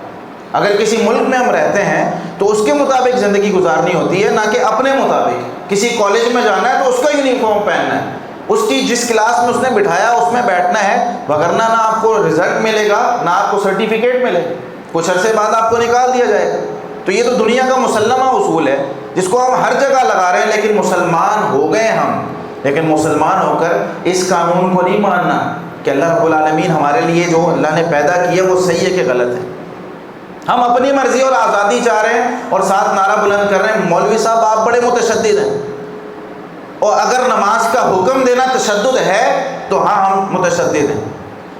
اگر کسی ملک میں ہم رہتے ہیں تو اس کے مطابق زندگی گزارنی ہوتی ہے، نہ کہ اپنے مطابق۔ کسی کالج میں جانا ہے تو اس کا یونیفارم پہننا ہے، اس کی جس کلاس میں اس نے بٹھایا اس میں بیٹھنا ہے، وگرنہ نہ آپ کو رزلٹ ملے گا نہ آپ کو سرٹیفکیٹ ملے گا، کچھ عرصے بعد آپ کو نکال دیا جائے گا۔ تو یہ تو دنیا کا مسلمہ اصول ہے جس کو ہم ہر جگہ لگا رہے ہیں، لیکن مسلمان ہو گئے ہم، لیکن مسلمان ہو کر اس قانون کو نہیں ماننا کہ اللہ رب العالمین ہمارے لیے جو اللہ نے پیدا کیا وہ صحیح ہے کہ غلط ہے۔ ہم اپنی مرضی اور آزادی چاہ رہے ہیں اور ساتھ نعرہ بلند کر رہے ہیں مولوی صاحب آپ بڑے متشدد ہیں، اور اگر نماز کا حکم دینا تشدد ہے تو ہاں ہم متشدد ہیں،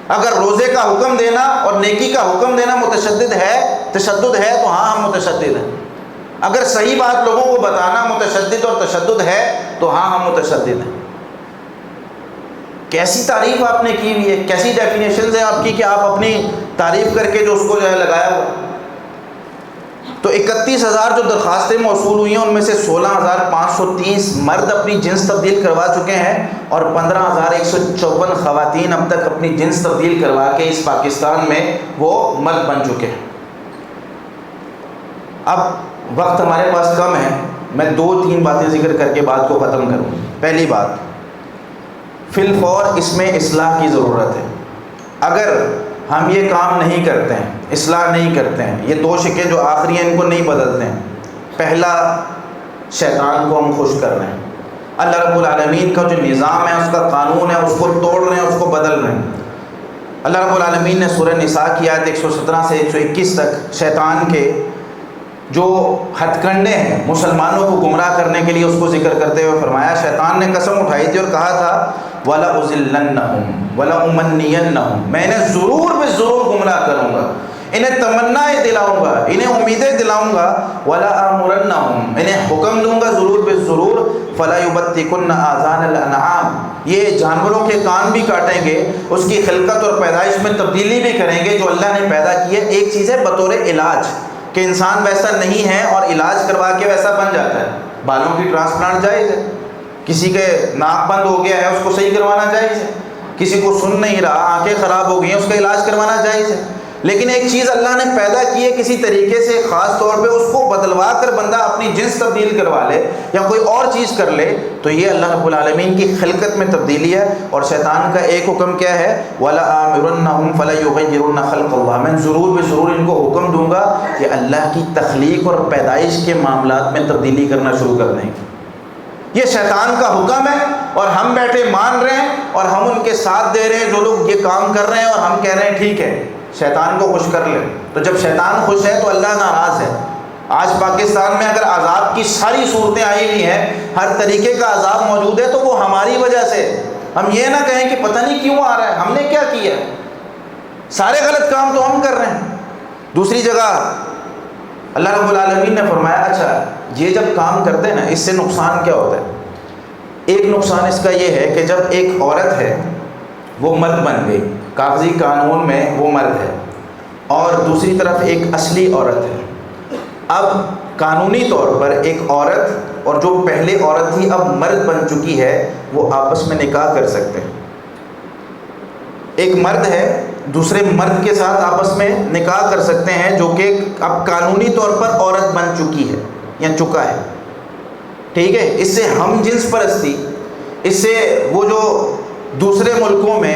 اگر روزے کا حکم دینا اور نیکی کا حکم دینا تشدد ہے تو ہاں ہم متشدد ہیں، اگر صحیح بات لوگوں کو بتانا متشدد اور تشدد ہے تو ہاں ہم متشدد ہیں۔ کیسی تعریف آپ نے کی ہوئی ہے، کیسی ڈیفینیشنز ہیں آپ کی کہ آپ اپنی تعریف کر کے جو اس کو جو ہے لگایا ہوا۔ تو 31,000 جو درخواستیں موصول ہوئی ہیں ان میں سے 16,530 مرد اپنی جنس تبدیل کروا چکے ہیں اور 15,154 خواتین اب تک اپنی جنس تبدیل کروا کے اس پاکستان میں وہ مرد بن چکے ہیں۔ اب وقت ہمارے پاس کم ہے، میں 2-3 باتیں ذکر کر کے بات کو ختم کروں۔ پہلی بات، فی الفور اس میں اصلاح کی ضرورت ہے۔ اگر ہم یہ کام نہیں کرتے ہیں، اصلاح نہیں کرتے ہیں، یہ 2 شکیں جو آخری ہیں ان کو نہیں بدلتے ہیں، پہلا شیطان کو ہم خوش کر رہے ہیں، اللہ رب العالمین کا جو نظام ہے اس کا قانون ہے اس کو توڑ رہے ہیں، اس کو بدل رہے ہیں۔ اللہ رب العالمین نے سورہ نساء کی آیت 117 سے 121 تک شیطان کے جو ہتھ کنڈے ہیں مسلمانوں کو گمراہ کرنے کے لیے اس کو ذکر کرتے ہوئے فرمایا، شیطان نے قسم اٹھائی تھی اور کہا تھا وَلَأُضِلَّنَّهُمْ وَلَأُمَنِّيَنَّهُمْ، میں انہیں ضرور بے ضرور گمراہ کروں گا، انہیں تمنائیں دلاؤں گا، انہیں امیدیں دلاؤں گا، وَلَأَمُرَنَّهُمْ، انہیں حکم دوں گا ضرور بے ضرور، فَلَا يُبَتِّكُنَّ آذَانَ الْأَنْعَامِ، یہ جانوروں کے کان بھی کاٹیں گے، اس کی خلقت اور پیدائش میں تبدیلی بھی کریں گے جو اللہ نے پیدا کی ہے۔ ایک چیز ہے بطور علاج کہ انسان ویسا نہیں ہے اور علاج کروا کے ویسا بن جاتا ہے، بالوں کی ٹرانسپلانٹ جائز ہے، کسی کے ناک بند ہو گیا ہے اس کو صحیح کروانا جائز ہے، کسی کو سن نہیں رہا، آنکھیں خراب ہو گئی ہیں، اس کا علاج کروانا جائز ہے۔ لیکن ایک چیز اللہ نے پیدا کی ہے کسی طریقے سے خاص طور پہ اس کو بدلوا کر بندہ اپنی جنس تبدیل کروا لے یا کوئی اور چیز کر لے، تو یہ اللہ رب العالمین کی خلقت میں تبدیلی ہے۔ اور شیطان کا ایک حکم کیا ہے، وَلَآمِرُنَّهُمْ فَلَيُغَيِّرُنَّ خَلْقَ اللَّهِ، میں ضرور بے ضرور ان کو حکم دوں گا کہ اللہ کی تخلیق اور پیدائش کے معاملات میں تبدیلی کرنا شروع کر دیں گے۔ یہ شیطان کا حکم ہے اور ہم بیٹھے مان رہے ہیں اور ہم ان کے ساتھ دے رہے ہیں، جو لوگ یہ کام کر رہے ہیں، اور ہم کہہ رہے ہیں ٹھیک ہے شیطان کو خوش کر لیں۔ تو جب شیطان خوش ہے تو اللہ ناراض ہے۔ آج پاکستان میں اگر عذاب کی ساری صورتیں آئی ہوئی ہیں، ہر طریقے کا عذاب موجود ہے، تو وہ ہماری وجہ سے۔ ہم یہ نہ کہیں کہ پتہ نہیں کیوں آ رہا ہے، ہم نے کیا کیا ہے، سارے غلط کام تو ہم کر رہے ہیں۔ دوسری جگہ اللہ رب العالمین نے فرمایا اچھا یہ جب کام کرتے ہیں نا اس سے نقصان کیا ہوتا ہے؟ ایک نقصان اس کا یہ ہے کہ جب ایک عورت ہے وہ مرد بن گئی، کاغذی قانون میں وہ مرد ہے، اور دوسری طرف ایک اصلی عورت ہے، اب قانونی طور پر ایک عورت اور جو پہلے عورت تھی اب مرد بن چکی ہے، وہ آپس میں نکاح کر سکتے ہیں۔ ایک مرد ہے دوسرے مرد کے ساتھ آپس میں نکاح کر سکتے ہیں جو کہ اب قانونی طور پر عورت بن چکی ہے یا چکا ہے، ٹھیک ہے۔ اس سے ہم جنس پرستی، اس سے وہ جو دوسرے ملکوں میں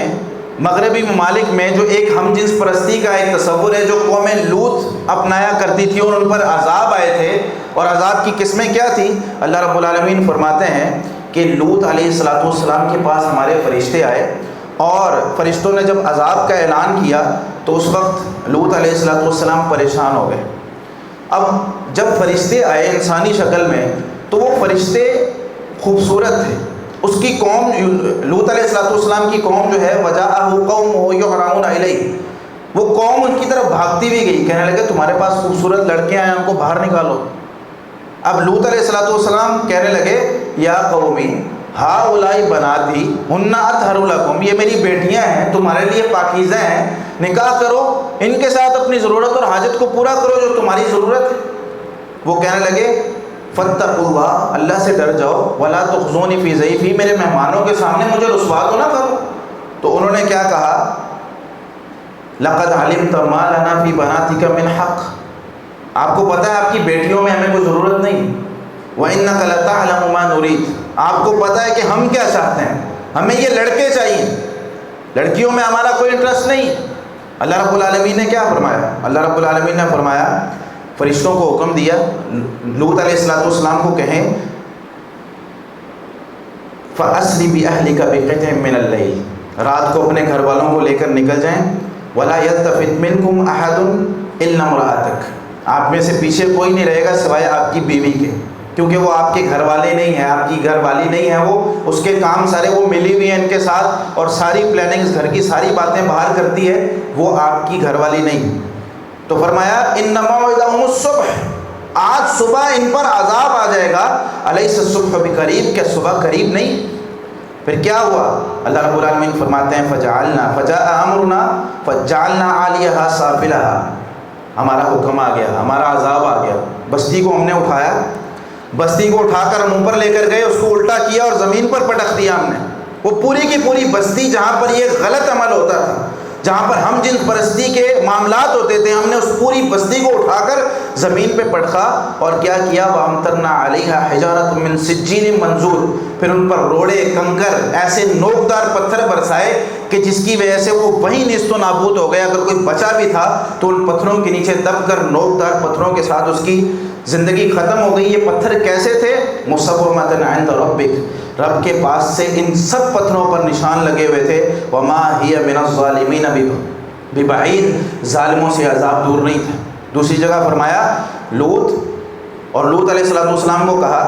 مغربی ممالک میں جو ایک ہم جنس پرستی کا ایک تصور ہے جو قوم لوط اپنایا کرتی تھی اور ان پر عذاب آئے تھے، اور عذاب کی قسمیں کیا تھی؟ اللہ رب العالمین فرماتے ہیں کہ لوط علیہ السلام کے پاس ہمارے فرشتے آئے، اور فرشتوں نے جب عذاب کا اعلان کیا تو اس وقت لوط علیہ السلام پریشان ہو گئے۔ اب جب فرشتے آئے انسانی شکل میں تو وہ فرشتے خوبصورت تھے، اس کی قوم لوط علیہ السلام کی قوم جو ہے وجاءہ قومہ یحرعون الیہ، وہ قوم ان کی طرف بھاگتی بھی گئی، کہنے لگے تمہارے پاس خوبصورت لڑکے ہیں، ان کو باہر نکالو۔ اب لوط علیہ السلام کہنے لگے یا قومی ہؤلاء بناتی ہن اطہر لکم، یہ میری بیٹیاں ہیں، تمہارے لیے پاکیزہ ہیں، نکاح کرو ان کے ساتھ، اپنی ضرورت اور حاجت کو پورا کرو جو تمہاری ضرورت ہے۔ وہ کہنے لگے فاتقوا اللہ، اللہ سے ڈر جاؤ، ولا تخزونی فی ضیفی، میرے مہمانوں کے سامنے مجھے رسوا تو نہ کرو۔ تو انہوں نے کیا کہا، لقد علمت ما لنا فی بناتک من حق، آپ کو پتہ ہے آپ کی بیٹیوں میں ہمیں کوئی ضرورت نہیں، وَإِنَّكَ لَتَعْلَمُ مَا نُرِيدُ، آپ کو پتہ ہے کہ ہم کیا چاہتے ہیں، ہمیں یہ لڑکے چاہیے، لڑکیوں میں ہمارا کوئی انٹرسٹ نہیں۔ اللہ رب العالمین نے کیا فرمایا، اللہ رب العالمین نے فرمایا، فرشتوں کو حکم دیا لوط علیہ السلام کو کہیں فَأَسْرِ بِأَهْلِكَ بِقِطْعٍ مِّنَ اللَّيْلِ، رات کو اپنے گھر والوں کو لے کر نکل جائیں، وَلَا يَلْتَفِتْ مِنْكُمْ أَحَدٌ إِلَّا امْرَأَتَكَ، آپ میں سے پیچھے کوئی نہیں رہے گا سوائے آپ کی بیوی کے، کیونکہ وہ آپ کے گھر والے نہیں ہیں، آپ کی گھر والی نہیں ہے، وہ اس کے کام سارے وہ ملی ہوئی ہیں ان کے ساتھ، اور ساری پلاننگز گھر کی ساری باتیں باہر کرتی ہے، وہ آپ کی گھر والی نہیں۔ تو فرمایا ان موعدہم الصبح، آج صبح ان پر عذاب آ جائے گا، الیس الصبح بقریب، کیا صبح قریب نہیں؟ پھر کیا ہوا، اللہ رب العالمین فرماتے ہیں فجاء امرنا فجعلنا عالیہا سافلہا، ہمارا حکم آ گیا، ہمارا عذاب آ گیا، بستی کو ہم نے اٹھایا، بستی کو اٹھا کر ہم اوپر لے کر گئے، اس کو الٹا کیا اور زمین پر پٹک دیا ہم نے، وہ پوری کی پوری بستی جہاں پر یہ غلط عمل ہوتا تھا، جہاں پر ہم جن پرستی کے معاملات ہوتے تھے، ہم نے اس پوری بستی کو اٹھا کر زمین پہ پٹکا، اور کیا کیا، وَأَمْطَرْنَا عَلَيْهَا حِجَارَةً مِّن سِجِّيلٍ مَنْضُودٍ، پھر ان پر روڑے کنکر ایسے نوکدار پتھر برسائے کہ جس کی وجہ سے وہ وہیں نیست و نابود ہو گئے، اگر کوئی بچا بھی تھا تو ان پتھروں کے نیچے دب کر نوکدار پتھروں کے ساتھ اس کی زندگی ختم ہو گئی۔ یہ پتھر کیسے تھے، مُصَوَّمَةً عِندَ رَبِّكَ، رب کے پاس سے ان سب پتھروں پر نشان لگے ہوئے تھے، وَمَا هِيَ مِنَ الظَّالِمِينَ بِبَعِيدٍ، ظالموں سے عذاب دور نہیں تھا۔ دوسری جگہ فرمایا لوط علیہ السلام کو کہا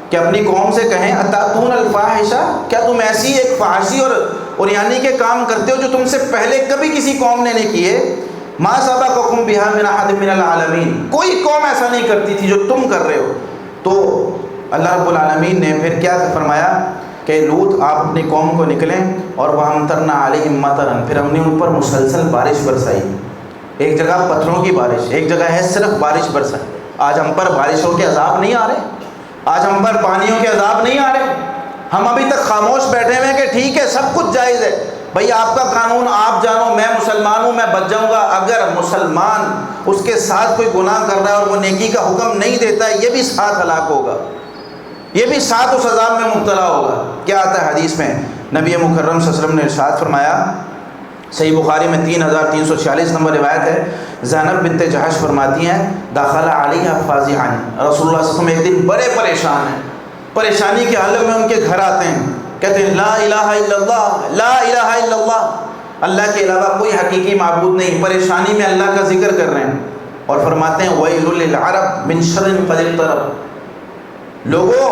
کہ اپنی قوم سے کہیں اتاتون الفاحشہ، کیا تم ایسی ایک فحاشی اور عریانی کے کام کرتے ہو جو تم سے پہلے کبھی کسی قوم نے نہیں کیے، ما سبقکم بہا من احد من العالمین، کوئی قوم ایسا نہیں کرتی تھی جو تم کر رہے ہو۔ تو اللہ رب العالمین نے پھر کیا فرمایا کہ لوط آپ اپنی قوم کو نکلیں، اور وَأَمْطَرْنَا عَلَيْهِمْ مَطَرًا، پھر ہم نے ان پر مسلسل بارش برسائی، ایک جگہ پتھروں کی بارش، ایک جگہ ہے صرف بارش برسائی۔ آج ہم پر بارشوں کے عذاب نہیں آ رہے، آج ہم پر پانیوں کے عذاب نہیں آ رہے، ہم ابھی تک خاموش بیٹھے ہوئے ہیں کہ ٹھیک ہے سب کچھ جائز ہے، بھئی آپ کا قانون آپ جانو، میں مسلمان ہوں میں بچ جاؤں گا۔ اگر مسلمان اس کے ساتھ کوئی گناہ کر رہا ہے اور وہ نیکی کا حکم نہیں دیتا ہے، یہ بھی ساتھ ہلاک ہوگا، یہ بھی ساتھ اس عذاب میں مبتلا ہوگا۔ کیا آتا ہے حدیث میں، نبی مکرم صلی اللہ علیہ وسلم نے ارشاد فرمایا، صحیح بخاری میں 3346 نمبر روایت ہے، زینب بنت جحش فرماتی ہیں داخل علیہ فاضحا، رسول اللہ صلی اللہ علیہ وسلم ایک دن بڑے پریشان ہیں، پریشانی کے حالت میں ان کے گھر آتے ہیں، کہتے ہیں لا الہ الا اللہ، لا الہ الا اللہ، اللہ کے علاوہ کوئی حقیقی معبود نہیں، پریشانی میں اللہ کا ذکر کر رہے ہیں، اور فرماتے ہیں ویل للعرب من شر قد اقترب، لوگوں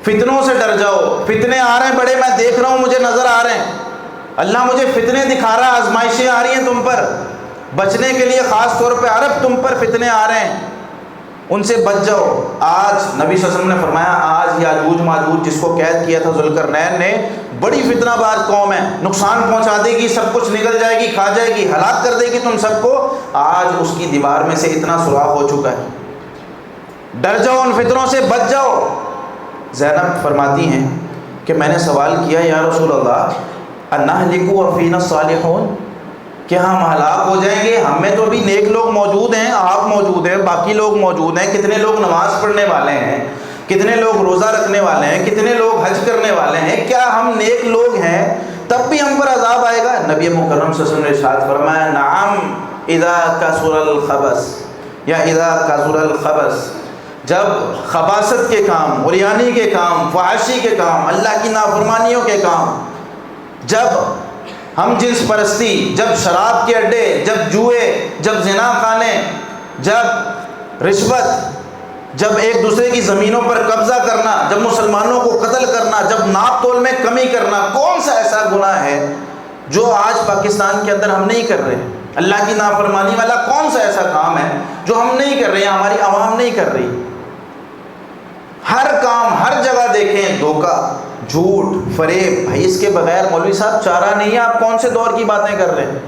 فتنوں سے ڈر جاؤ، فتنے آ رہے ہیں بڑے، میں دیکھ رہا ہوں، مجھے نظر آ رہے ہیں، اللہ مجھے فتنے دکھا رہا ہے، آزمائشیں آ رہی ہیں تم پر، بچنے کے لیے خاص طور پہ عرب تم پر فتنے آ رہے ہیں، ان سے بچ جاؤ۔ آج نبی صلی اللہ علیہ وسلم نے فرمایا آج یاجوج ماجوج جس کو قید کیا تھا ذوالقرنین نے، بڑی فتنہ باز قوم ہے، نقصان پہنچا دے گی، سب کچھ نکل جائے گی، کھا جائے گی، ہلاک کر دے گی تم سب کو، آج اس کی دیوار میں سے اتنا سوراخ ہو چکا ہے، ڈر جاؤ، ان فتنوں سے بچ جاؤ۔ زینب فرماتی ہیں کہ میں نے سوال کیا یا رسول اللہ انہلک وفینا الصالحون، کہ ہم ہلاک ہو جائیں گے، ہم میں تو بھی نیک لوگ موجود ہیں، آپ موجود ہیں، باقی لوگ موجود ہیں، کتنے لوگ نماز پڑھنے والے ہیں، کتنے لوگ روزہ رکھنے والے ہیں، کتنے لوگ حج کرنے والے ہیں، کیا ہم نیک لوگ ہیں تب بھی ہم پر عذاب آئے گا؟ نبی مکرم صلی اللہ علیہ وسلم نے ارشاد فرمایا نعم اذا کثر الخبث، یا اذا کثر الخبث، جب خباثت کے کام، عریانی کے کام، فحاشی کے کام، اللہ کی نافرمانیوں کے کام، جب ہم جنس پرستی، جب شراب کے اڈے، جب جوئے، جب زنا خانے، جب رشوت، جب ایک دوسرے کی زمینوں پر قبضہ کرنا، جب مسلمانوں کو قتل کرنا، جب ناپ تول میں کمی کرنا، کون سا ایسا گناہ ہے جو آج پاکستان کے اندر ہم نہیں کر رہے؟ اللہ کی نافرمانی والا کون سا ایسا کام ہے جو ہم نہیں کر رہے ہیں، ہماری عوام نہیں کر رہی؟ ہر کام ہر جگہ دیکھیں دھوکہ، جھوٹ، فریب. بھائی اس کے بغیر مولوی صاحب چارہ نہیں ہے. آپ کون سے دور کی باتیں کر رہے ہیں؟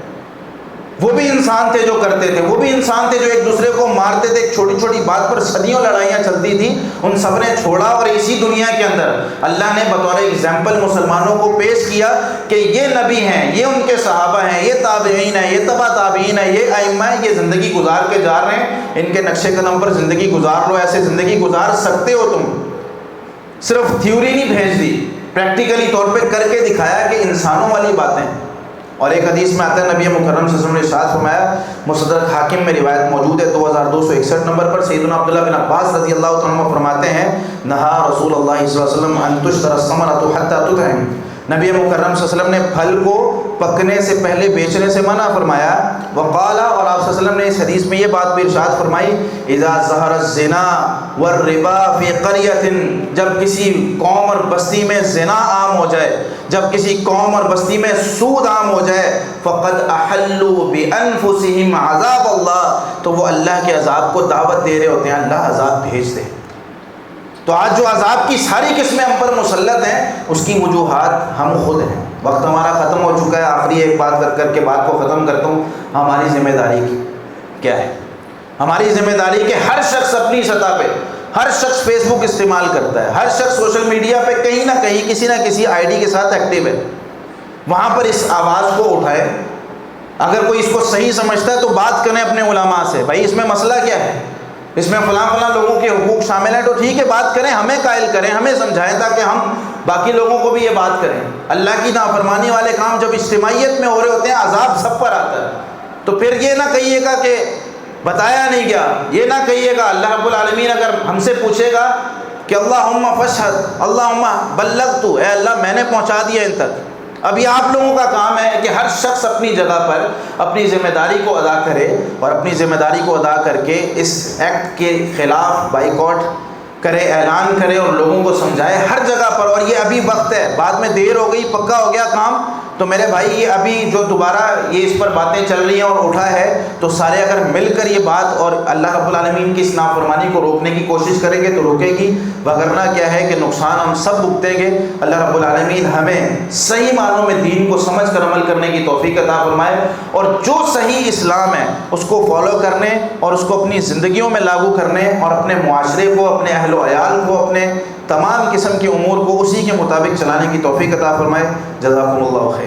وہ بھی انسان تھے جو کرتے تھے، وہ بھی انسان تھے جو ایک دوسرے کو مارتے تھے. ایک چھوٹی چھوٹی بات پر صدیوں لڑائیاں چلتی تھیں، ان سب نے چھوڑا. اور اسی دنیا کے اندر اللہ نے بطور ایگزامپل مسلمانوں کو پیش کیا کہ یہ نبی ہیں، یہ ان کے صحابہ ہیں، یہ تابعین ہیں، یہ تبع تابعین ہیں، یہ ائمہ ہیں، یہ زندگی گزار کے جا رہے ہیں. ان کے نقشے قدم پر زندگی گزار لو. ایسے زندگی گزار سکتے ہو تم. صرف تھیوری نہیں بھیج دی، پریکٹیکلی طور پہ کر کے دکھایا کہ انسانوں والی باتیں. اور ایک حدیث میں آتا ہے نبی مکرم صلی اللہ علیہ وسلم نے ارشاد فرمایا، مستدرک حاکم میں روایت موجود ہے 2261 نمبر پر، سیدنا عبداللہ بن عباس رضی اللہ تعالیٰ عنہ فرماتے ہیں، نہا رسول اللہ صلی اللہ علیہ وسلم ان تشتری الثمرۃ حتی تطعم. نبی مکرم صلی اللہ علیہ وسلم نے پھل کو پکنے سے پہلے بیچنے سے منع فرمایا. وقال، اور آپ صلی اللہ علیہ وسلم نے اس حدیث میں یہ بات بھی ارشاد فرمائی، اذا ظہر الزنا والربا فی قریۃ، جب کسی قوم اور بستی میں زنا عام ہو جائے، جب کسی قوم اور بستی میں سود عام ہو جائے، فقد احلوا بانفسهم عذاب اللہ، تو وہ اللہ کے عذاب کو دعوت دے رہے ہوتے ہیں، اللہ عذاب بھیج دے. تو آج جو عذاب کی ساری قسمیں ہم پر مسلط ہیں، اس کی وجوہات ہم خود ہیں. وقت ہمارا ختم ہو چکا ہے. آخری ایک بات کر کے بات کو ختم کرتا ہوں. ہماری ذمہ داری کی کیا ہے؟ ہماری ذمہ داری کہ ہر شخص اپنی سطح پہ، ہر شخص فیس بک استعمال کرتا ہے، ہر شخص سوشل میڈیا پہ کہیں نہ کہیں کسی نہ کسی آئی ڈی کے ساتھ ایکٹیو ہے. وہاں پر اس آواز کو اٹھائے. اگر کوئی اس کو صحیح سمجھتا ہے تو بات کریں اپنے علماء سے، بھائی اس میں مسئلہ کیا ہے، اس میں فلاں فلاں لوگوں کے حقوق شامل ہیں، تو ٹھیک ہے بات کریں، ہمیں قائل کریں، ہمیں سمجھائیں تاکہ ہم باقی لوگوں کو بھی یہ بات کریں. اللہ کی نافرمانی والے کام جب اجتماعیت میں ہو رہے ہوتے ہیں، عذاب سب پر آتا ہے. تو پھر یہ نہ کہیے گا کہ بتایا نہیں گیا، یہ نہ کہیے گا. اللہ رب العالمین اگر ہم سے پوچھے گا کہ اللہم فاشہد، اللہم بلغت، اے اللہ میں نے پہنچا دیا ان تک. اب یہ آپ لوگوں کا کام ہے کہ ہر شخص اپنی جگہ پر اپنی ذمہ داری کو ادا کرے، اور اپنی ذمہ داری کو ادا کر کے اس ایکٹ کے خلاف بائیکاٹ کرے، اعلان کرے اور لوگوں کو سمجھائے ہر جگہ پر. اور یہ ابھی وقت ہے، بعد میں دیر ہو گئی، پکا ہو گیا کام. تو میرے بھائی یہ ابھی جو دوبارہ یہ اس پر باتیں چل رہی ہیں اور اٹھا ہے، تو سارے اگر مل کر یہ بات اور اللہ رب العالمین کی اس نافرمانی کو روکنے کی کوشش کریں گے تو روکے گی، وگرنہ کیا ہے کہ نقصان ہم سب بھگتیں گے. اللہ رب العالمین ہمیں صحیح معنوں میں دین کو سمجھ کر عمل کرنے کی توفیق عطا فرمائے، اور جو صحیح اسلام ہے اس کو فالو کرنے اور اس کو اپنی زندگیوں میں لاگو کرنے، اور اپنے معاشرے کو، اپنے اہل و عیال کو، اپنے تمام قسم کے امور کو اسی کے مطابق چلانے کی توفیق عطا فرمائے. جزاکم اللہ خیر.